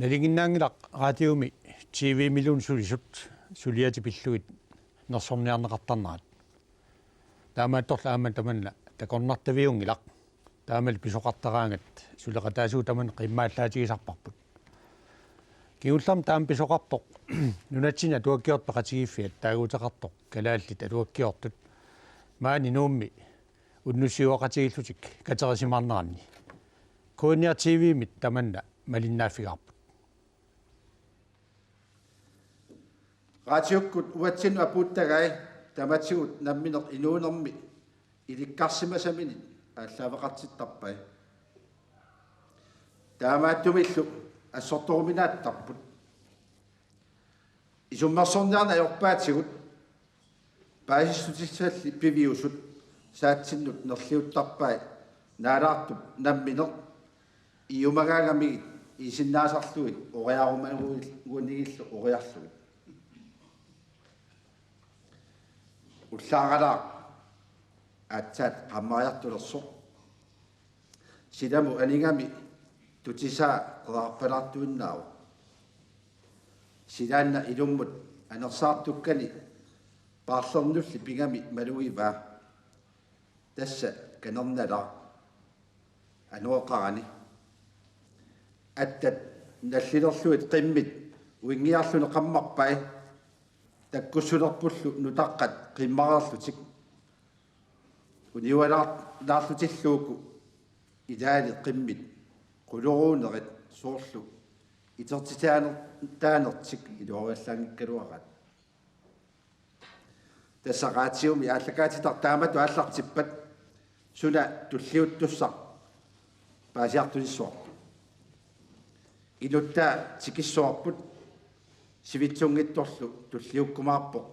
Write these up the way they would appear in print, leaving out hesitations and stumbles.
Nalinginnaangilaq Radiomi TV million sulisut suliati pilluit nersorniarneqartarnaat. Taamaattorla aamman tamanna takornartaviungilaq taamal pisoqartaraangat suleqataasuu taman qimmaallaatigisarparput. Kiullam taam pisoqartoq nunatsina tuakkiorpeqatigiffiat taaguuteqartoq Kalaallit aluakkiortut maani nuummi unnussiuaqatigillutik katerisimarnerani. KNR TV mit tamanna malinnaaffigaarput. Radiokkut uatsinu apuuttagai tamatigut nammineq inuunermi ilikkarsimasamini aallavaqartittarpai. Taamaattumillu assortoruminaattarput. Isummersorniarna ajorpaatigut paasissutitsalli piviusut saatsinnut nerliuttarpai naalaartup nammineq iumagaangamigit isinnaasarluit oriarumanuguunigillu oriarluit. Ullaaqalaaq aatsaat qammariartulersoq silamu aningami tutisaa qedarpalaartuinnaaru silaanna ilummut anersaartukkani paarlernulli pingami maluivaa tassa kanernalaa anuoqarani attat nallilerluit qimmit uingiarlune qammarpai takkussulerpullu nutaqqat qimmarerlutik uniualaarlutilluuku ilaali qimmit quluruunerit soorlu itertitaanertik iluariallaangikkaluaqat tassaqaatiumi aallakaatitar taamatu aallartippat suna tulliuttussaq paasiartulissuartu iluttaa tikissuarput sivitsungittorlu tulliukkumaarpoq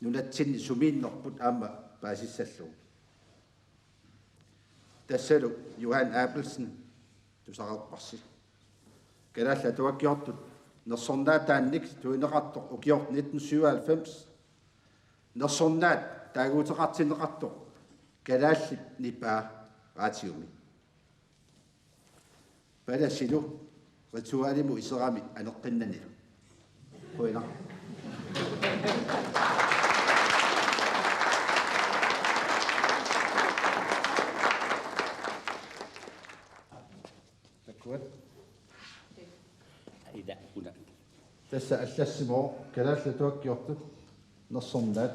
nunatsinni sumiinnerput aamma paasissallu tassalu Johan Abelsen tusaqarparsi kalaalla tuakkiortut nersornaataannik tuineqartoq ukiort 1997 nersornaat taaguuteqartineqartoq kalaallit nipaa raatiumi palasilu rituaalimu iserami aneqqinnanilu kuina takuat ida una tassa allassimo kalaalla tuakkiortut nersornaat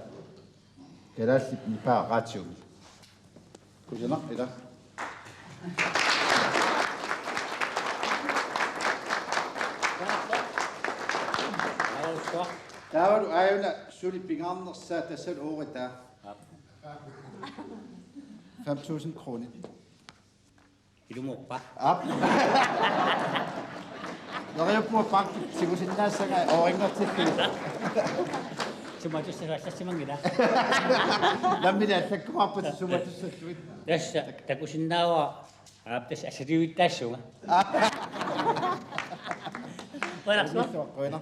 kalaallit nipaa raatiumi kuina ila Taavaru aajuna suli pingaarnersaa tassal uuritaa 5.000 kroner. Ilumuqpa. Nariupua pankki sigusinnaassaga oringertillu. Sumatussallasimangila. Lammina allakkumarput sumatussalluit. Tassa takusinnaava aaptas asriuittaassuga. Walaqsuq. Qoina.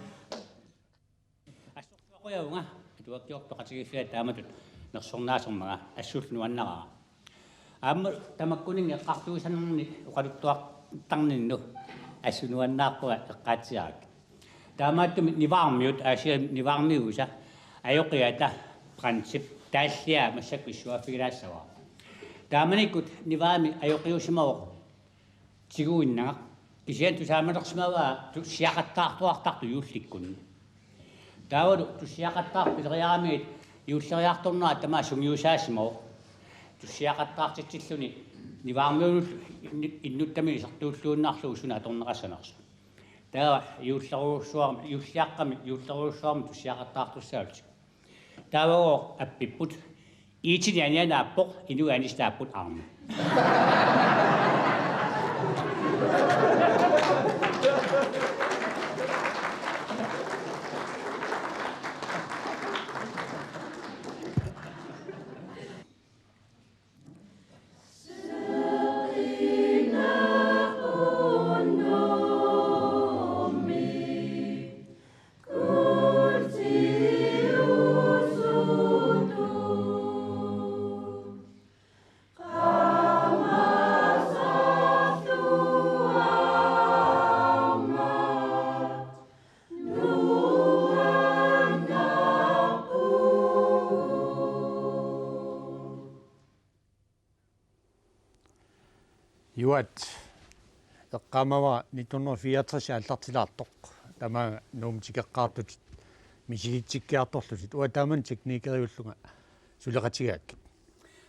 Qoyaunga tuakkiortoqatigiffiat taamatut nersornaasormaga assulluannaraa. Aamma tamakkuningi eqqartuisannerni uqaluttuartarninnu assunuannaarpua eqqaatsiaak. Taamaattumi nivaarmiut aasia nivaarmiusa ajoqiata princip taallia massakvissuaffigilaassawa. Taamanikut nivaami ajoqiusimaoq tiguinnaga kisian tusaamalersimavaa tussiaqattaartuartartu yuullikkunni. Taavalu tussiaqattaarpi teriaramigit yuulleriartornaa tamaa sungiusaasimo tussiaqattaartitsilluni nivaarmiunut innuttami isartuulluunnaarlugu suna atorneqassanersu. Taava yuulliaqqami yuulleruussuarmi tussiaqattaartussaalutik. Taavago appipput iitini anianaappoq inuanistaapput armi. Kama at eqqaamava 1964 аллартилаартоқ тама нуумтикеққаартут мисигитсиккиарторлусит уа тааман техникериуллунга сулеқатигаакки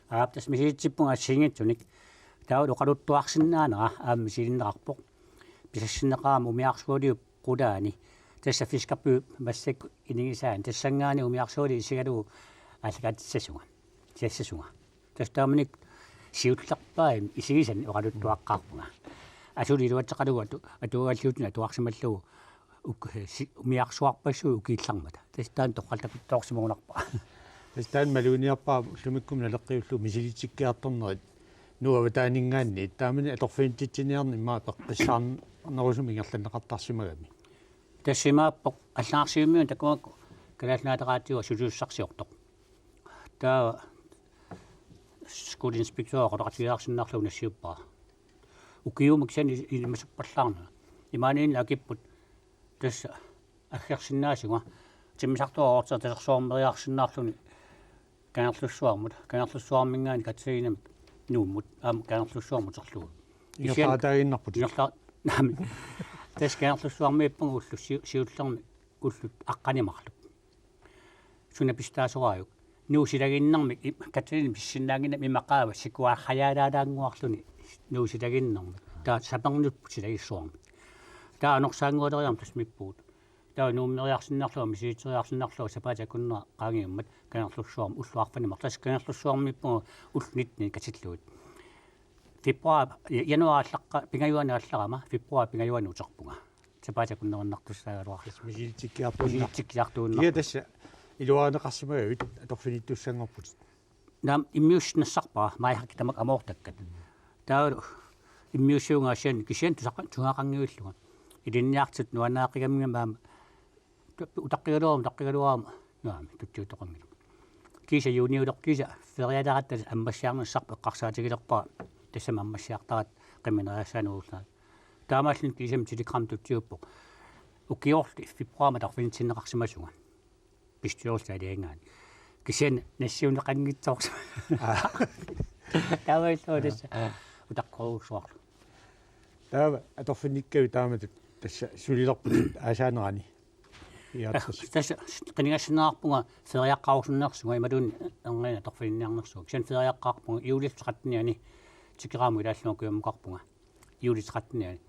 аптас мисигитсиппунга сингитсуник таулу қалуттуарсиннаанера аама мисилиннеқарпоқ писассиннеқаама умиарсуулиу qulaani тасса фискаппу массак инигисаан тассангаани умиарсуули исигалугу аллакаатиссасунга тиассасунга тастааманик сиутлларпаа исигисан оқалуттуаққарпунга асули илуатсеқалугу атуагаллуутина туарсималлугу умиарсуарпассуу укииллармата тастаан тоққалтакуттоорсимагунарпа тастаан малуниарпаа лумиккум налеққиуллу мисилитиккиарторнерит нуаватаанингаанни таамани аторфиинтитсиниарни имаа пеққиссаарнерусум ингерланнеқартарсимагами тассимааппоқ аллаарсиуммиун такуакку калаалнаатераатиуа сулууссарсиортоқ таа скулинспектор қоратиаарсиннаарлу нассиуппаа укиумаксани илмасуппаллаарна имаанин акиппут тасса аггерсиннаасуга тиммисартуаортер тасерсуармериарсиннаарлуни канерлуссуармингаани катсиинам нууммут аама канерлуссуармутерлугу ингерлаатаагиннарпут нами тас канерлуссуармииппугу уллу сиуллерми уллут аққанимарлу суна пистаасорааюк нуусилагиннарми катсиин писсиннаангина мимақаава сикуаахаяалаалаангуарлуни нуусилагиннарми таа сапернут силагиссуарми таа анорсаангуалериарм тасмиппуут таа нууммериарсиннарлуа мисиитериарсиннарлуа сапаатакуннера qaangiummat канерлуссуарми уллуарфанимар тас канерлуссуармиппугу уллунитни катиллуут фебруар януааллаққа пингаюанаалларама фебруар пингаюани утерпунга сапаатакуннернартуссаагалуарлу мисиитиккиартуунна иа тасса илуаанеқарсимагавит аторфиниттуссангорпут нам иммиусннассарпаа маихаккитамак амоортаккат таа иммиусиунгаасиан кисиан тунгақангиуллуга илинниартут нуанаақигамгамаама утаққигалуарма наами тутсуутоқангилу киса юниулеқкиса фериаларатта аммассиарнассарпа эққарсаатигилерпаа тассама аммассиартарат қиминераасаанууллаа таамааллин кисам телеграм тутсиуппоқ укиорли фибруама тарфинитсиннеқарсимасунга пистиорсаалиангаан кисиан нассиунеқангитсоорс тааваиллуутасса утаққоруусуарлу таава аторфиниккави тааматут тасса сулилерпут аасаанерани тасса қинигассинаарпунга фериаққарусуннерсуга ималуун ангина торфинниарнерсуг кисиан фериаққарпунга иулифтеқаттниани тикерааму илааллуукиуммақарпунга иулитеқаттниани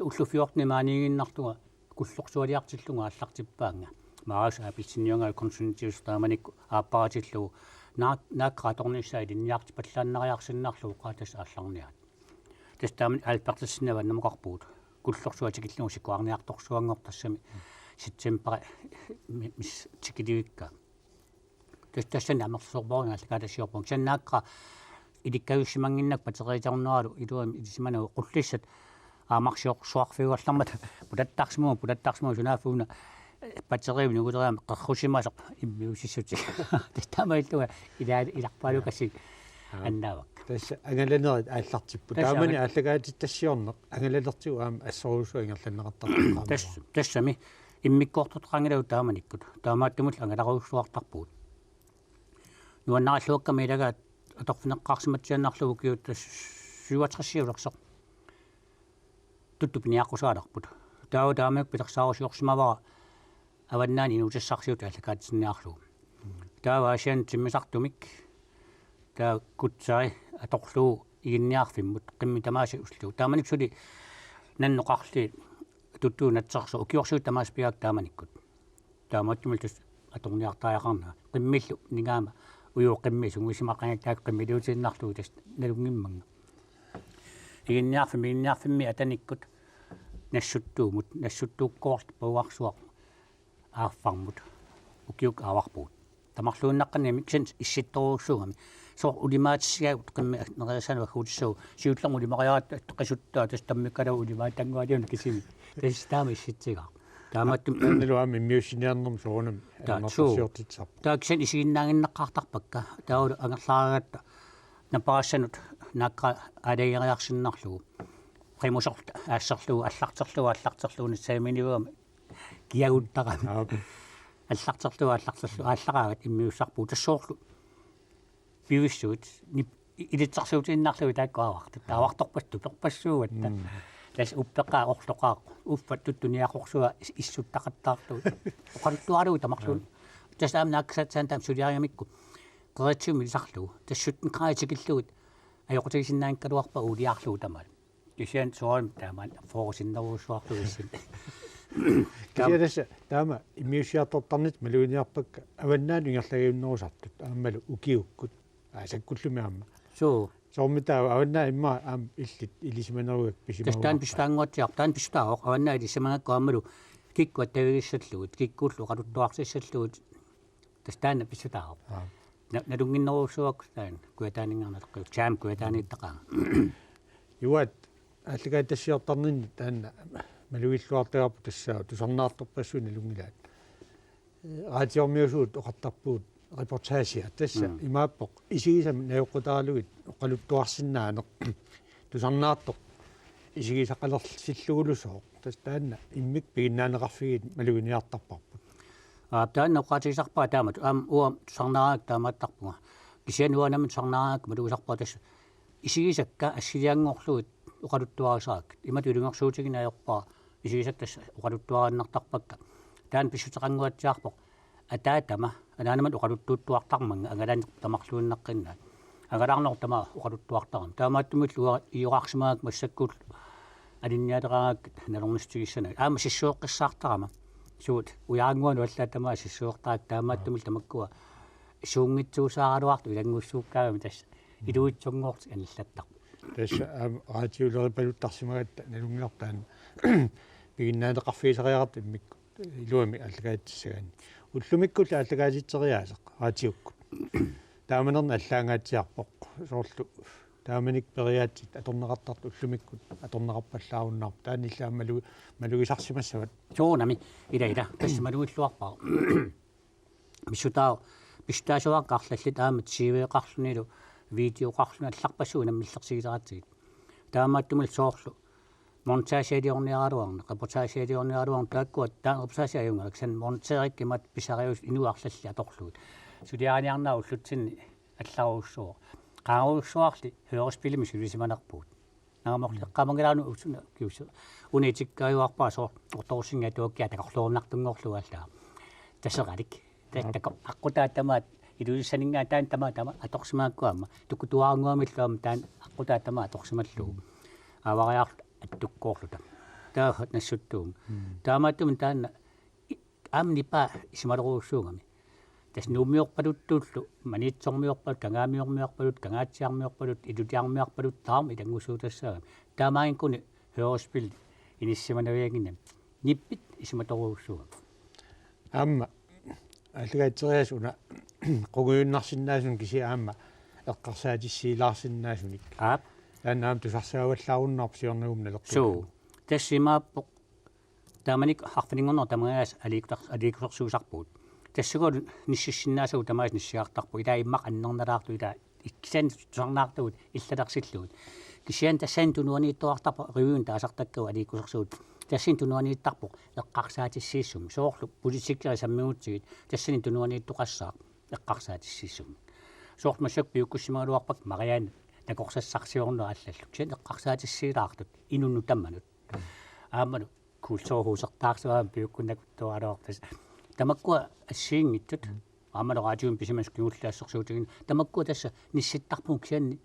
уллу 14 маанигиннартуга куллорсуалиартиллунга аллартиппаанга мааш абисинниунга консунтиус тааманик ааппаратиллугу нааккааторниссаа илинниарти паллааннариарсиннарлугу qaatас аалларниат тас таамани алпертассинава намоқарпуут куллорсуатикиллугу сикуарниарторсуангортассами ситсемпара мис тикилиуикка тастассан амерлсорборнга аллакаатассиорпун саннаакка иликкависсимангиннак патериитернуалу илуами илисиманагу qulлиссат аамарсиорсуарфигуаллармата пулаттарсимуу сунаафууна патериу нугулераама қеррусимасеқ иммиусиссути тастамаиллуга иларпаалукасси аннаавак тасса ангаланерит ааллартиппу таамани аллагаатиттассиорнеқ ангалалертигу аама ассоруусуа ингерланнеқартарпаа тассами иммиккоортутқангилау тааманиккут таамааттумул ангаларуussуартарпуут нуаннараллуакками илагаат аторфинеққарсиматсианнарлугу киут тас 67 туттупиниаққусааларпут таамаак пилерсаарусиорсимавара аваннаани нутассарсиут аллакаатсинниарлугу тааваасиан тиммисартумик таа кутсари аторлуу игинниарфиммут қимми тамааси услуу тааманик сули нанноқарли туттуунатсарсу укиорсуут тамаас пиаак тааманиккут таамааттумил тус аторниартааяқарна қиммиллу нигаама уйоо қимми сунгусимақангаттаак қиммилуутиннарлугу тас налунгимманга игинниарфими атаниккут нассуттууккоорт пауарсуақ ааффармут укиук ааварпуут тамарлууннаққани миксен исситторуussугами соо улимаатсигаагут қимми нерисанава хуутиссуу сиуллерму улимариаат қисуттаа тас таммиккалау улимааттангуалиуна кисими тас таама исситсигаа таамааттум налуами миусиниарнерм соонам аннартассиортитсар тааксен исигиннаангиннаққартарпакка таулу ангерлаарагатта напаассанут наакка алаиариарсиннарлугу примусорт аассерлугу аллартерлугу нассааминивуама киагуттарами аллартерлугу ааллараагат иммиуссарпуу тассоорлу пивиссуут илитсарсуутиннарлуи тааккуаварта тааварторпасту торпассууатта тас уппеқаа орлоқаа уффат туттуниақорсуа иссуттақаттаарлу оқаллуаралу тамарсуун тасаам нааксатсаан таам сулиариамикку qeratsuumi lisarlugu tassutn qaatikillugut ajoqutigisinnaankaluarpa uliarlugu tamal kisian soorm taaman forusinneruussuarlugu issin kisiadassa taama immiusiartortarnit maluiniarpakka avannaanu ingerlagiunnerusartut aammalu ukiukkut aasakkullumiamma soormitaa avannaa imma aam illit ilisimaneruak pisimaru tastaan pistaanguatiaq taan pistaaoq avannaa ilisimangakku aammalu kikkuat tavigissallugut kikkuullu qaluttuarsissallugut tastaanna pisutaaoq narunginneruussuak taan kuataaningarnaqqiu chaam kuataaniittaqaa juat allagaatassiortarninni taanna maluilluartiarpu tassaa tusarnaartorpassuuni lungilaat raatiormiusuut oqartarpuut reportaasia tassa imaappoq isigisam najoqqutaaluit oqaluttuarsinnaaneq tusarnaartoq isigisaqalersillugulusooq tas taanna immik piginnaaneqarfigit maluiniartarparput taanna oqaatigisarpaa taamat uam tusarnaaraak taamaattarpunga kisianuanamin tusarnaaraak maluisarpaa tas isigisakka assilianngorluit oqaluttuarisaak imatu ilungersuutiginajorpaa isigisaktas oqaluttuarinnartarpakka taan pissuteqanguatsiarpoq ataatama anaanamat oqaluttuuttuartarmanga angalan tamarluunnaqqinna angalarnor tama oqaluttuartaram taamaattumillu iorarsimaak massakkuul alinniateragaak nalornistigissana aama sissuoqqissaartarama suut ujaanguanu allaatama sissuortaak taamaattumil tamakkua suungitsuusaaraluartu ilanguussuukkaagami tassa iluitsorngorti anillattar tässä raatiuleripaluttarsimagatta nalungiortaan piginnaaneqarfiisariaqart immikku iluami allagaatissagaani ullumikkulla allagaatitseriaaseq raatiukkut taamanerna allaangaatsiarpoq soorlu taamanik periaatsit atorneqartartu ullumikkut atorneqarpallaarunnaar taanilla malugisarsimassavat soonami ila tassa maluilluarpaa missutaa pistaasuaqarlallit aamat siiveeqarlunilu videoqarluna allarpassuuna millersigiseraatsigit taamaattumil soorlu montaasialiorniaraluarne reportaasialiorniaraluarne taakkuat taan reportaasiajungalaksan monteerikkimat pisarius inuarlalli atorluut suliaaniarnaa ullutsinni allaruussuo qaaruussuarli hørespilimisi ulisimanerpuut naamorli qaamangalaanu utsuna kiusu unitikkaayuarpaa soor ortorsinga tuakkia takorluornartungorluallaa tasseralik tattako aqutaattamaat iluissaningaa taan tama atorsimaakkuamma tukkutuaanguamilluam taan aqutaattama atorsimallugu avariar attukkoorluta taahat nassuttuum taamaattumin taanna aamnipa isimaluruussuungami tas nuumiorpaluttuullu manitsormiorpalut kangaamiormiorpalut kangaatsiarmiorpalut ilutiarmiarpalut taarmi ilangusuutassaaga taamaaginkuni hørespill inissimaнаviaginnam nippit isimatoruussuuga aamma allagaatseriasuna quguyunnarsinnaasun kisi aamma eqqarsaatissiilaarsinnaasunik aap taannaam tusarsaavallaaunnarpsiornagumna leqquu tassimaappoq taamanik harfiningornor tamagaas aliikusorsuusarpuut tassugol nississinnaasuu tamaas nissiartarpu ila immaq annernalartu ila ikkisan tusarnaartuut illalersilluut kisian tassan tunuaniittuartarpa riuun taasartakku aliikusorsuut tassin tunuaniittarpoq eqqarsaatissiissum soorlu politikkeri sammiutsigit tassin tunuaniittuqassaaq eqqarsaatissiissum soortmassak piukkussimaluarpak marian takorsassarsiornu allallu kisian eqqarsaatissiilaartut inunnu tammanut aamanu kuulsoohuusertaarsuaam piukkunnakuttualuartas tamakkua assiingittut aamanu raatium pisimas kiullaassarsuutigin tamakkua tassa nissittarpun kisianni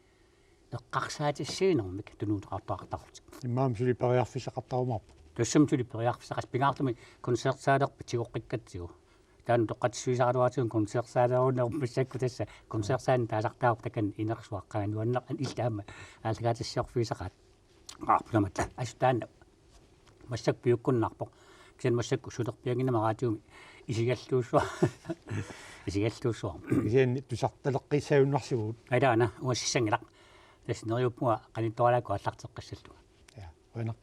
eqqarsaatissiinermik tunuuteqartuartartik immaam sulipariarfisaqartarumarpa tassam sulipariarfisaqas pingaartumi konsertsaalerpa tigoqqikkatsigu taan toqqatsuisaaruatiun konsertsaalerunnerpissakku tassa konsertsaan taasartaarp takan inersuaqqaanuanneq illaama aalagaatissiorfiisaqaat qaarpulamatla asutaanna massak piukkunnarpoq kisian massakku sulerpianginama raatiumi isigalluussua kisian tusartaleqqissajunnarsigut alaana uassissangilaq tas neriuppunga qanittoralaakku allarteqqissalluga ja bueno